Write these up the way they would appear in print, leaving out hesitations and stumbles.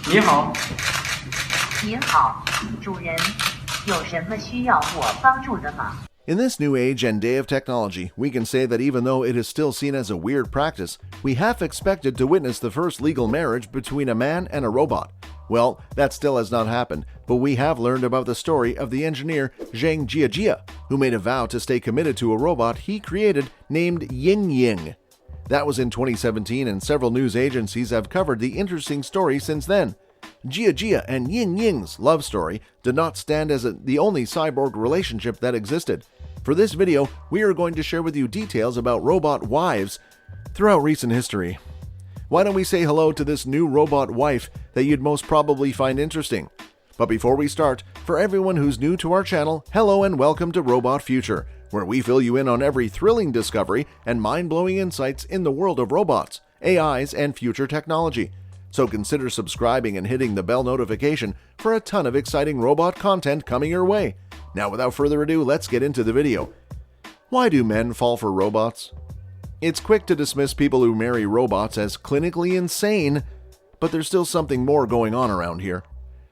你好。您好，主人，有什么需要我帮助的吗？ In this new age and day of technology, we can say that even though it is still seen as a weird practice, we half expected to witness the first legal marriage between a man and a robot. Well, that still has not happened, but we have learned about the story of the engineer Zheng Jiajia, who made a vow to stay committed to a robot he created named Ying Ying. That was in 2017, and several news agencies have covered the interesting story since then. Jiajia and Ying Ying's love story did not stand as the only cyborg relationship that existed. For this video, we are going to share with you details about robot wives throughout recent history. Why don't we say hello to this new robot wife that you'd most probably find interesting? But before we start, for everyone who's new to our channel, hello and welcome to Robot Future, where we fill you in on every thrilling discovery and mind-blowing insights in the world of robots, AIs, and future technology. So consider subscribing and hitting the bell notification for a ton of exciting robot content coming your way. Now without further ado, let's get into the video. Why do men fall for robots? It's quick to dismiss people who marry robots as clinically insane, but there's still something more going on around here.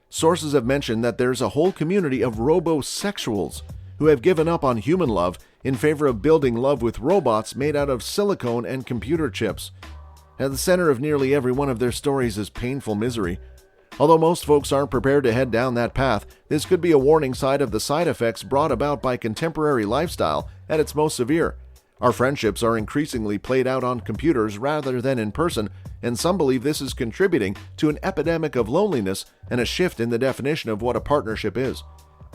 Sources have mentioned that there's a whole community of robosexuals who have given up on human love in favor of building love with robots made out of silicone and computer chips. At the center of nearly every one of their stories is painful misery. Although most folks aren't prepared to head down that path, this could be a warning sign of the side effects brought about by contemporary lifestyle at its most severe. Our friendships are increasingly played out on computers rather than in person, and some believe this is contributing to an epidemic of loneliness and a shift in the definition of what a partnership is.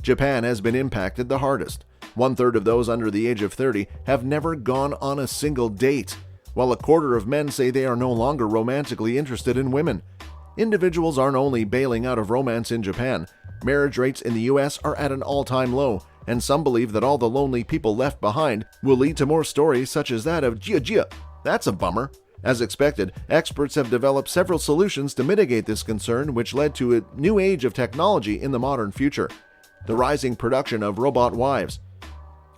Japan has been impacted the hardest. 1/3 of those under the age of 30 have never gone on a single date, while 1/4 of men say they are no longer romantically interested in women. Individuals aren't only bailing out of romance in Japan, marriage rates in the US are at an all-time low, and some believe that all the lonely people left behind will lead to more stories such as that of Jiajia. That's a bummer. As expected, experts have developed several solutions to mitigate this concern, which led to a new age of technology in the modern future: the rising production of robot wives.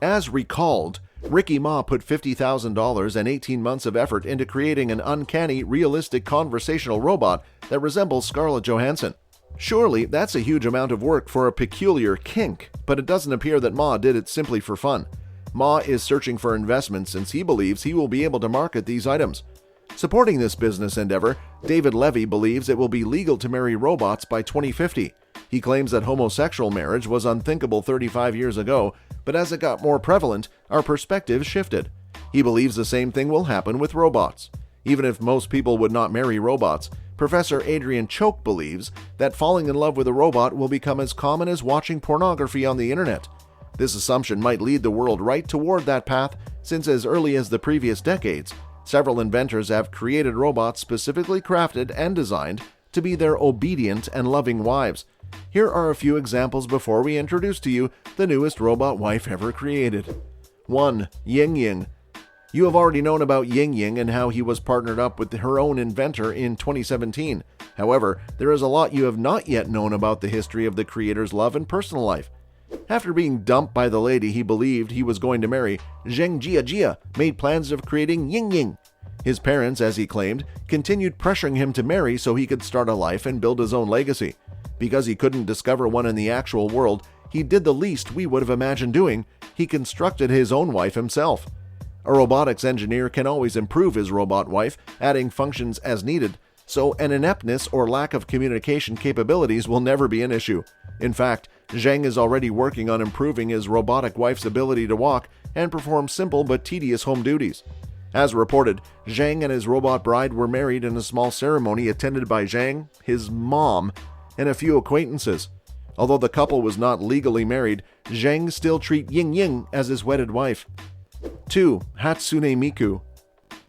As recalled, Ricky Ma put $50,000 and 18 months of effort into creating an uncanny, realistic conversational robot that resembles Scarlett Johansson. Surely, that's a huge amount of work for a peculiar kink, but it doesn't appear that Ma did it simply for fun. Ma is searching for investment since he believes he will be able to market these items. Supporting this business endeavor, David Levy believes it will be legal to marry robots by 2050. He claims that homosexual marriage was unthinkable 35 years ago, but as it got more prevalent, our perspective shifted. He believes the same thing will happen with robots. Even if most people would not marry robots, Professor Adrian Choke believes that falling in love with a robot will become as common as watching pornography on the internet. This assumption might lead the world right toward that path, since as early as the previous decades, several inventors have created robots specifically crafted and designed to be their obedient and loving wives. Here are a few examples before we introduce to you the newest robot wife ever created. 1. Ying Ying. You have already known about Ying Ying and how he was partnered up with her own inventor in 2017. However, there is a lot you have not yet known about the history of the creator's love and personal life. After being dumped by the lady he believed he was going to marry, Zheng Jiajia made plans of creating Ying Ying. His parents, as he claimed, continued pressuring him to marry so he could start a life and build his own legacy. Because he couldn't discover one in the actual world, he did the least we would have imagined doing: he constructed his own wife himself. A robotics engineer can always improve his robot wife, adding functions as needed, so an ineptness or lack of communication capabilities will never be an issue. In fact, Zheng is already working on improving his robotic wife's ability to walk and perform simple but tedious home duties. As reported, Zheng and his robot bride were married in a small ceremony attended by Zheng, his mom, and a few acquaintances. Although the couple was not legally married, Zheng still treats Ying Ying as his wedded wife. 2. Hatsune Miku.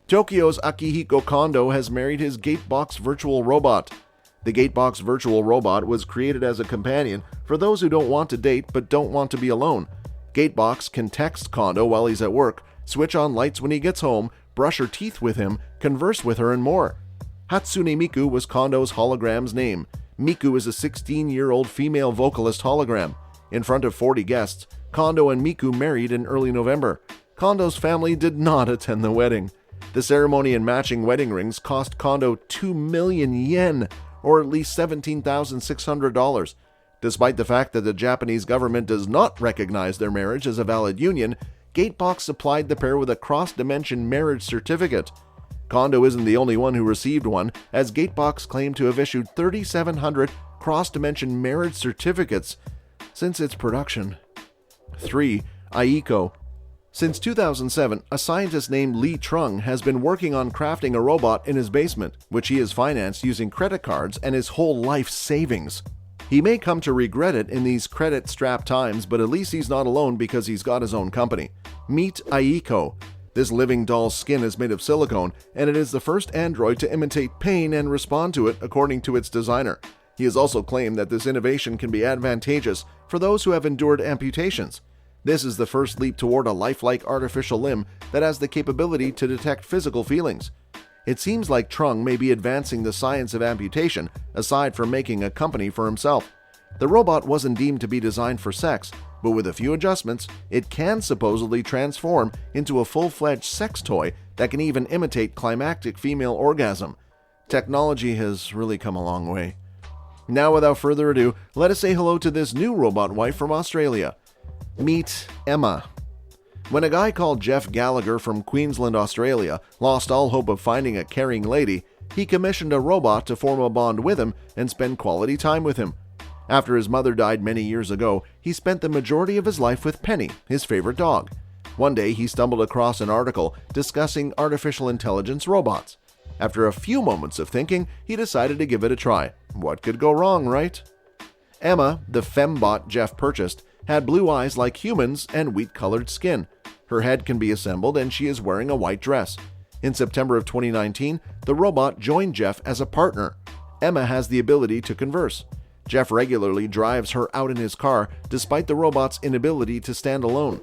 Tokyo's Akihiko Kondo has married his Gatebox virtual robot. The Gatebox virtual robot was created as a companion for those who don't want to date but don't want to be alone. Gatebox can text Kondo while he's at work, switch on lights when he gets home, brush her teeth with him, converse with her, and more. Hatsune Miku was Kondo's hologram's name. Miku is a 16-year-old female vocalist hologram. In front of 40 guests, Kondo and Miku married in early November. Kondo's family did not attend the wedding. The ceremony and matching wedding rings cost Kondo 2 million yen, or at least $17,600. Despite the fact that the Japanese government does not recognize their marriage as a valid union, Gatebox supplied the pair with a cross-dimension marriage certificate. Kondo isn't the only one who received one, as Gatebox claimed to have issued 3,700 cross-dimension marriage certificates since its production. 3. Aiko. Since 2007, a scientist named Lee Trung has been working on crafting a robot in his basement, which he has financed using credit cards and his whole life savings. He may come to regret it in these credit-strapped times, but at least he's not alone because he's got his own company. Meet Aiko. This living doll's skin is made of silicone, and it is the first android to imitate pain and respond to it, according to its designer. He has also claimed that this innovation can be advantageous for those who have endured amputations. This is the first leap toward a lifelike artificial limb that has the capability to detect physical feelings. It seems like Trung may be advancing the science of amputation, aside from making a company for himself. The robot wasn't deemed to be designed for sex, but with a few adjustments, it can supposedly transform into a full-fledged sex toy that can even imitate climactic female orgasm. Technology has really come a long way. Now, without further ado, let us say hello to this new robot wife from Australia. Meet Emma. When a guy called Jeff Gallagher from Queensland, Australia, lost all hope of finding a caring lady, he commissioned a robot to form a bond with him and spend quality time with him. After his mother died many years ago, he spent the majority of his life with Penny, his favorite dog. One day, he stumbled across an article discussing artificial intelligence robots. After a few moments of thinking, he decided to give it a try. What could go wrong, right? Emma, the fembot Jeff purchased, had blue eyes like humans and wheat-colored skin. Her head can be assembled and she is wearing a white dress. In September of 2019, the robot joined Jeff as a partner. Emma has the ability to converse. Jeff regularly drives her out in his car despite the robot's inability to stand alone.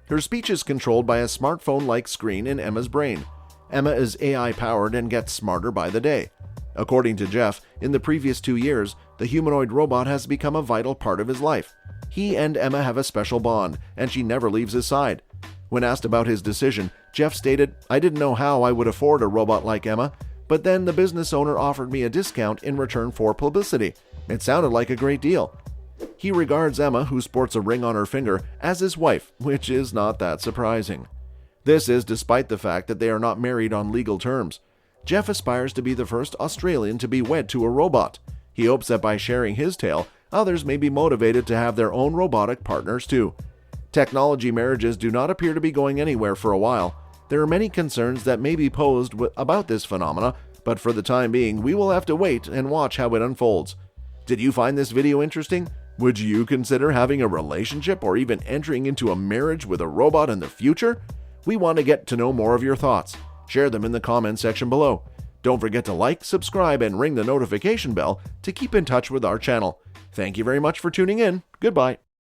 Her speech is controlled by a smartphone-like screen in Emma's brain. Emma is AI-powered and gets smarter by the day. According to Jeff, in the previous 2 years, the humanoid robot has become a vital part of his life. He and Emma have a special bond, and she never leaves his side. When asked about his decision, Jeff stated, "I didn't know how I would afford a robot like Emma, but then the business owner offered me a discount in return for publicity. It sounded like a great deal." He regards Emma, who sports a ring on her finger, as his wife, which is not that surprising. This is despite the fact that they are not married on legal terms. Jeff aspires to be the first Australian to be wed to a robot. He hopes that by sharing his tale, others may be motivated to have their own robotic partners too. Technology marriages do not appear to be going anywhere for a while. There are many concerns that may be posed about this phenomena, but for the time being, we will have to wait and watch how it unfolds. Did you find this video interesting? Would you consider having a relationship or even entering into a marriage with a robot in the future? We want to get to know more of your thoughts. Share them in the comment section below. Don't forget to like, subscribe, and ring the notification bell to keep in touch with our channel. Thank you very much for tuning in. Goodbye.